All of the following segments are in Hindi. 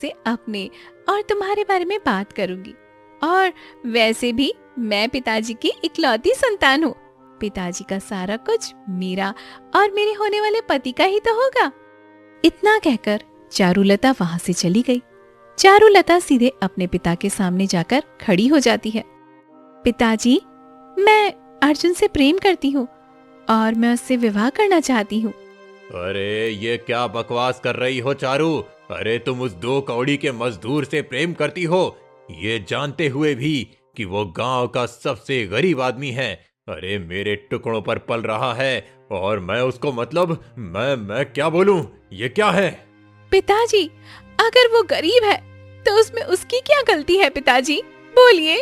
से अपने और तुम्हारे बारे में बात करूंगी। और वैसे भी मैं पिताजी की इकलौती संतान हूँ। पिताजी का सारा कुछ मेरा और मेरे होने वाले पति का ही तो होगा। इतना कहकर चारुलता वहां से चली गई। चारुलता सीधे अपने पिता के सामने जाकर खड़ी हो जाती है। पिताजी, मैं अर्जुन से प्रेम करती हूँ और मैं उससे विवाह करना चाहती हूँ। अरे ये क्या बकवास कर रही हो चारू? अरे तुम उस 2 कौड़ी के मजदूर से प्रेम करती हो, ये जानते हुए भी कि वो गांव का सबसे गरीब आदमी है। अरे मेरे टुकड़ों पर पल रहा है और मैं उसको मतलब मैं क्या बोलूं? ये क्या है? पिताजी, अगर वो गरीब है तो उसमें उसकी क्या गलती है? पिताजी बोलिए।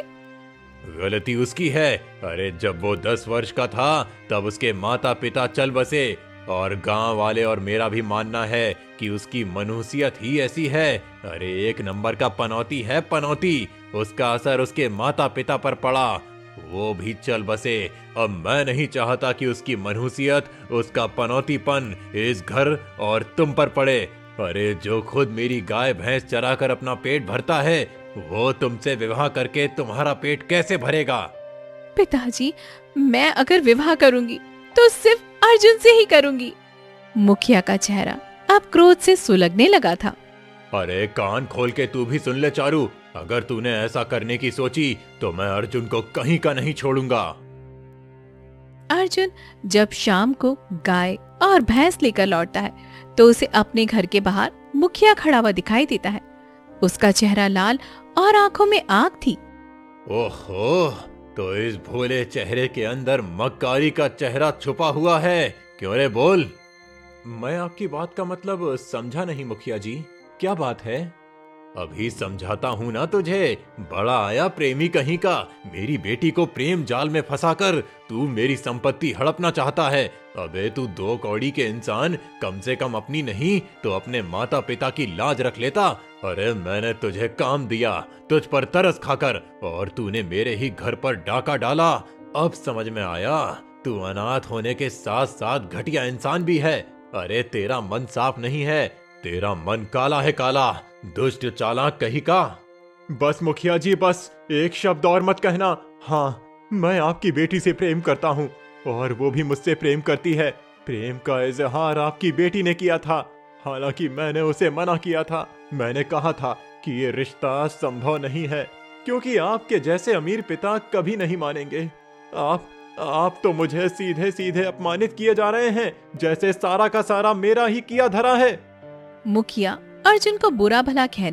गलती उसकी है। अरे जब वो 10 वर्ष का था तब उसके माता पिता चल बसे और गांव वाले और मेरा भी मानना है कि उसकी मनुष्यत ही ऐसी है। अरे 1 नंबर का पनौती है, पनौती। उसका असर उसके माता पिता पर पड़ा, वो भी चल बसे। अब मैं नहीं चाहता कि उसकी मनुष्यत, उसका पनौतीपन इस घर और तुम पर पड़े। अरे जो खुद मेरी गाय भैंस चराकर अपना पेट भरता है, वो तुमसे विवाह करके तुम्हारा पेट कैसे भरेगा? पिताजी, मैं अगर विवाह करूंगी तो सिर्फ अर्जुन से ही करूंगी। मुखिया का चेहरा अब क्रोध से सुलगने लगा था। अरे कान खोल के तू भी सुन ले चारू, अगर तूने ऐसा करने की सोची तो मैं अर्जुन को कहीं का नहीं छोड़ूंगा। अर्जुन जब शाम को गाय और भैंस लेकर लौटता है तो उसे अपने घर के बाहर मुखिया खड़ा हुआ दिखाई देता है। उसका चेहरा लाल और आंखों में आग थी। ओहो, तो इस भोले चेहरे के अंदर मक्कारी का चेहरा छुपा हुआ है। क्यों रे बोल? मैं आपकी बात का मतलब समझा नहीं मुखिया जी, क्या बात है? अभी समझाता हूँ ना तुझे। बड़ा आया प्रेमी कहीं का, मेरी बेटी को प्रेम जाल में फंसाकर तू मेरी संपत्ति हड़पना चाहता है। अबे तू 2 कौड़ी के इंसान, कम से कम अपनी नहीं तो अपने माता पिता की लाज रख लेता। अरे मैंने तुझे काम दिया तुझ पर तरस खाकर, और तूने मेरे ही घर पर डाका डाला। अब समझ में आया, तू अनाथ होने के साथ साथ घटिया इंसान भी है। अरे तेरा मन साफ नहीं है, तेरा मन काला है, काला, दुष्ट चालाक कहीं का। बस मुखिया जी, बस एक शब्द और मत कहना। हाँ, मैं आपकी बेटी से प्रेम करता हूँ और वो भी मुझसे प्रेम करती है। प्रेम का इजहार आपकी बेटी ने किया था, हालांकि मैंने उसे मना किया था। मैंने कहा था कि ये रिश्ता संभव नहीं है, क्योंकि आपके जैसे अमीर पिता कभी नहीं मानेंगे। आप तो मुझे सीधे सीधे अपमानित किए जा रहे हैं, जैसे सारा का सारा मेरा ही किया धरा है। मुखिया अर्जुन को बुरा भला कहने